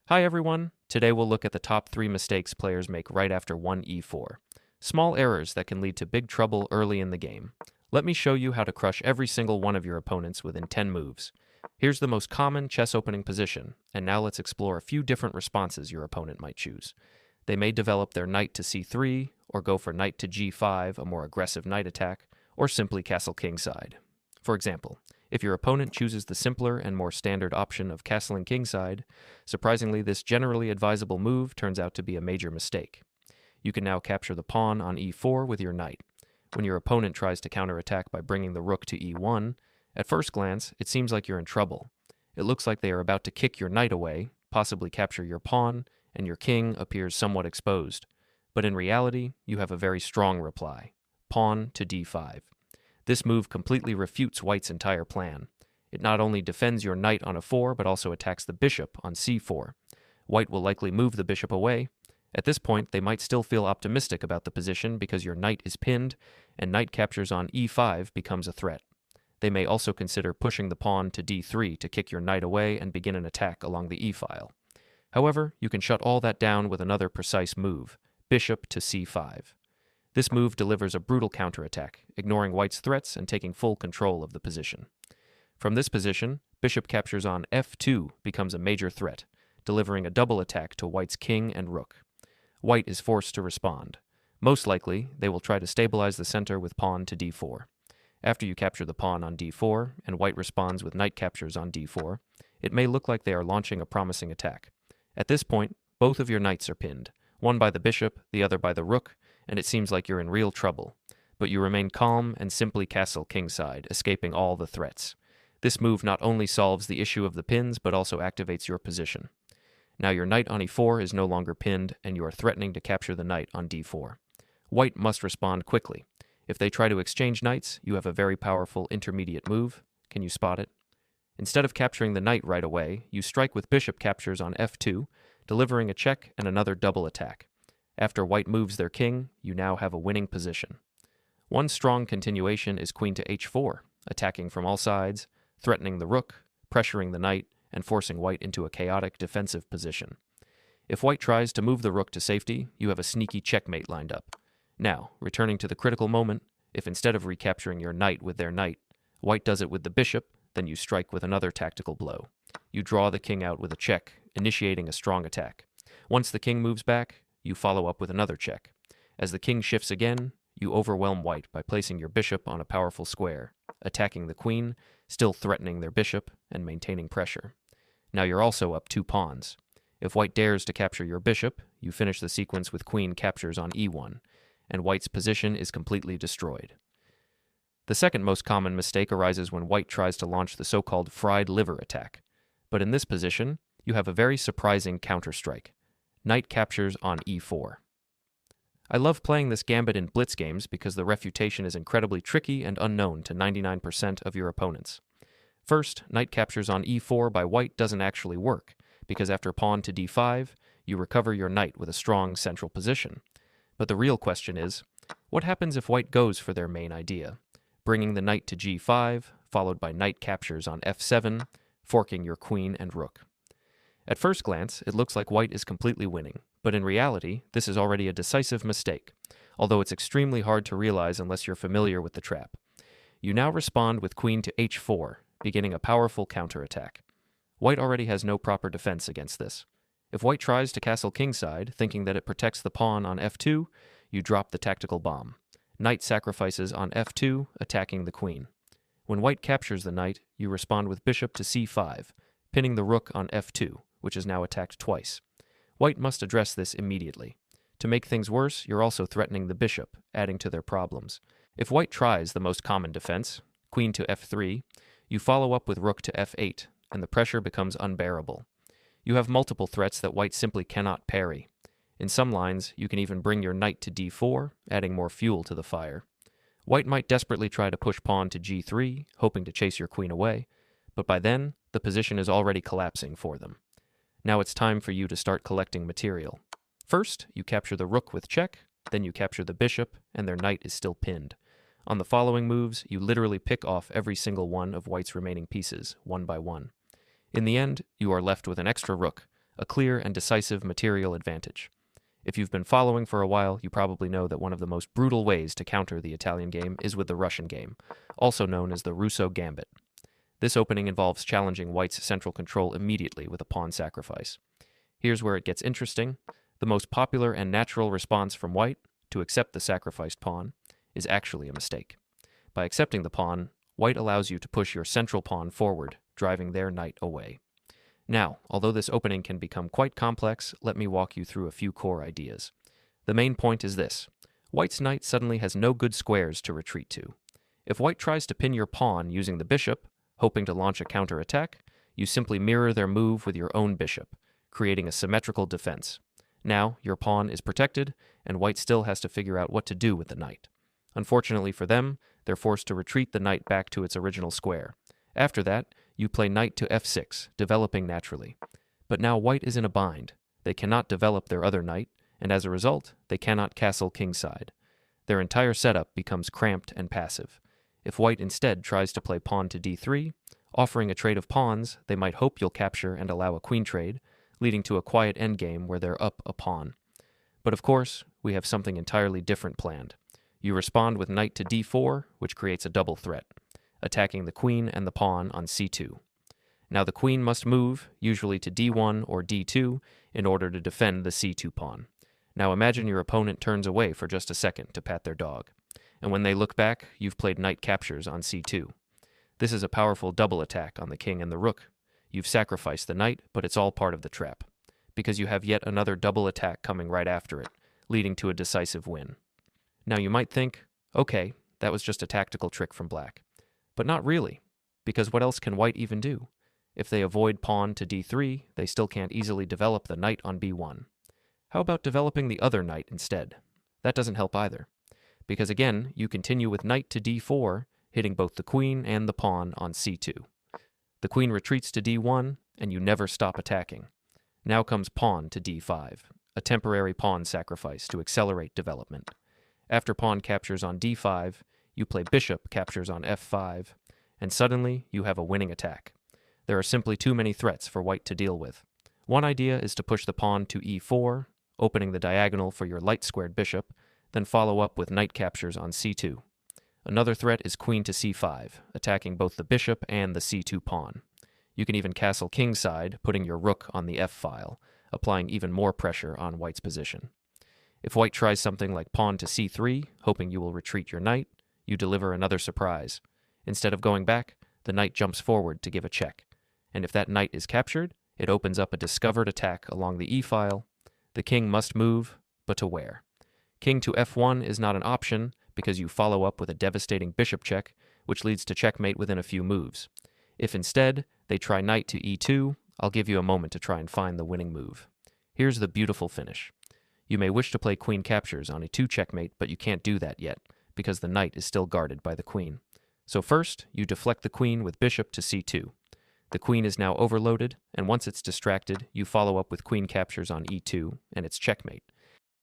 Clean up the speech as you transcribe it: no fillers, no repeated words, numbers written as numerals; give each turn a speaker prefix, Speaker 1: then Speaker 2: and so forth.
Speaker 1: Hi everyone! Today we'll look at the top 3 mistakes players make right after one e4. Small errors that can lead to big trouble early in the game. Let me show you how to crush every single one of your opponents within 10 moves. Here's the most common chess opening position, and now let's explore a few different responses your opponent might choose. They may develop their knight to c3, or go for knight to g5, a more aggressive knight attack, or simply castle kingside. For example, if your opponent chooses the simpler and more standard option of castling kingside, surprisingly this generally advisable move turns out to be a major mistake. You can now capture the pawn on e4 with your knight. When your opponent tries to counterattack by bringing the rook to e1, at first glance it seems like you're in trouble. It looks like they are about to kick your knight away, possibly capture your pawn, and your king appears somewhat exposed. But in reality, you have a very strong reply: pawn to d5. This move completely refutes white's entire plan. It not only defends your knight on a4, but also attacks the bishop on c4. White will likely move the bishop away. At this point, they might still feel optimistic about the position because your knight is pinned, and knight captures on e5 becomes a threat. They may also consider pushing the pawn to d3 to kick your knight away and begin an attack along the e-file. However, you can shut all that down with another precise move: bishop to c5. This move delivers a brutal counterattack, ignoring white's threats and taking full control of the position. From this position, bishop captures on f2 becomes a major threat, delivering a double attack to white's king and rook. White is forced to respond. Most likely, they will try to stabilize the center with pawn to d4. After you capture the pawn on d4, and white responds with knight captures on d4, it may look like they are launching a promising attack. At this point, both of your knights are pinned, one by the bishop, the other by the rook, and it seems like you're in real trouble. But you remain calm and simply castle kingside, escaping all the threats. This move not only solves the issue of the pins, but also activates your position. Now your knight on e4 is no longer pinned, and you are threatening to capture the knight on d4. White must respond quickly. If they try to exchange knights, you have a very powerful intermediate move. Can you spot it? Instead of capturing the knight right away, you strike with bishop captures on f2, delivering a check and another double attack. After white moves their king, you now have a winning position. One strong continuation is queen to h4, attacking from all sides, threatening the rook, pressuring the knight, and forcing white into a chaotic defensive position. If white tries to move the rook to safety, you have a sneaky checkmate lined up. Now, returning to the critical moment, if instead of recapturing your knight with their knight, white does it with the bishop, then you strike with another tactical blow. You draw the king out with a check, initiating a strong attack. Once the king moves back, you follow up with another check. As the king shifts again, you overwhelm white by placing your bishop on a powerful square, attacking the queen, still threatening their bishop, and maintaining pressure. Now you're also up 2 pawns. If white dares to capture your bishop, you finish the sequence with queen captures on e1, and white's position is completely destroyed. The second most common mistake arises when white tries to launch the so-called fried liver attack. But in this position, you have a very surprising counterstrike: knight captures on e4. I love playing this gambit in blitz games because the refutation is incredibly tricky and unknown to 99% of your opponents. First, knight captures on e4 by white doesn't actually work, because after pawn to d5, you recover your knight with a strong central position. But the real question is, what happens if white goes for their main idea, bringing the knight to g5, followed by knight captures on f7, forking your queen and rook? At first glance, it looks like white is completely winning, but in reality, this is already a decisive mistake, although it's extremely hard to realize unless you're familiar with the trap. You now respond with queen to h4, beginning a powerful counterattack. White already has no proper defense against this. If white tries to castle kingside, thinking that it protects the pawn on f2, you drop the tactical bomb. Knight sacrifices on f2, attacking the queen. When white captures the knight, you respond with bishop to c5, pinning the rook on f2, which is now attacked twice. White must address this immediately. To make things worse, you're also threatening the bishop, adding to their problems. If white tries the most common defense, queen to f3, you follow up with rook to f8, and the pressure becomes unbearable. You have multiple threats that white simply cannot parry. In some lines, you can even bring your knight to d4, adding more fuel to the fire. White might desperately try to push pawn to g3, hoping to chase your queen away, but by then, the position is already collapsing for them. Now it's time for you to start collecting material. First, you capture the rook with check, then you capture the bishop, and their knight is still pinned. On the following moves, you literally pick off every single one of white's remaining pieces, one by one. In the end, you are left with an extra rook, a clear and decisive material advantage. If you've been following for a while, you probably know that one of the most brutal ways to counter the Italian game is with the Russian game, also known as the Russo Gambit. This opening involves challenging white's central control immediately with a pawn sacrifice. Here's where it gets interesting. The most popular and natural response from white, to accept the sacrificed pawn, is actually a mistake. By accepting the pawn, white allows you to push your central pawn forward, driving their knight away. Now, although this opening can become quite complex, let me walk you through a few core ideas. The main point is this. White's knight suddenly has no good squares to retreat to. If white tries to pin your pawn using the bishop, hoping to launch a counterattack, you simply mirror their move with your own bishop, creating a symmetrical defense. Now, your pawn is protected, and white still has to figure out what to do with the knight. Unfortunately for them, they're forced to retreat the knight back to its original square. After that, you play knight to f6, developing naturally. But now white is in a bind. They cannot develop their other knight, and as a result, they cannot castle kingside. Their entire setup becomes cramped and passive. If white instead tries to play pawn to d3, offering a trade of pawns, they might hope you'll capture and allow a queen trade, leading to a quiet endgame where they're up a pawn. But of course, we have something entirely different planned. You respond with knight to d4, which creates a double threat, attacking the queen and the pawn on c2. Now the queen must move, usually to d1 or d2, in order to defend the c2 pawn. Now imagine your opponent turns away for just a second to pat their dog, and when they look back, you've played knight captures on c2. This is a powerful double attack on the king and the rook. You've sacrificed the knight, but it's all part of the trap, because you have yet another double attack coming right after it, leading to a decisive win. Now you might think, okay, that was just a tactical trick from black. But not really, because what else can white even do? If they avoid pawn to d3, they still can't easily develop the knight on b1. How about developing the other knight instead? That doesn't help either, because again, you continue with knight to d4, hitting both the queen and the pawn on c2. The queen retreats to d1, and you never stop attacking. Now comes pawn to d5, a temporary pawn sacrifice to accelerate development. After pawn captures on d5, you play bishop captures on f5, and suddenly you have a winning attack. There are simply too many threats for white to deal with. One idea is to push the pawn to e4, opening the diagonal for your light-squared bishop, then follow up with knight captures on c2. Another threat is queen to c5, attacking both the bishop and the c2 pawn. You can even castle kingside, putting your rook on the f-file, applying even more pressure on white's position. If white tries something like pawn to c3, hoping you will retreat your knight, you deliver another surprise. Instead of going back, the knight jumps forward to give a check. And if that knight is captured, it opens up a discovered attack along the e-file. The king must move, but to where? King to f1 is not an option because you follow up with a devastating bishop check, which leads to checkmate within a few moves. If instead they try knight to e2, I'll give you a moment to try and find the winning move. Here's the beautiful finish. You may wish to play queen captures on e2 checkmate, but you can't do that yet, because the knight is still guarded by the queen. So first, you deflect the queen with bishop to c2. The queen is now overloaded, and once it's distracted, you follow up with queen captures on e2, and it's checkmate.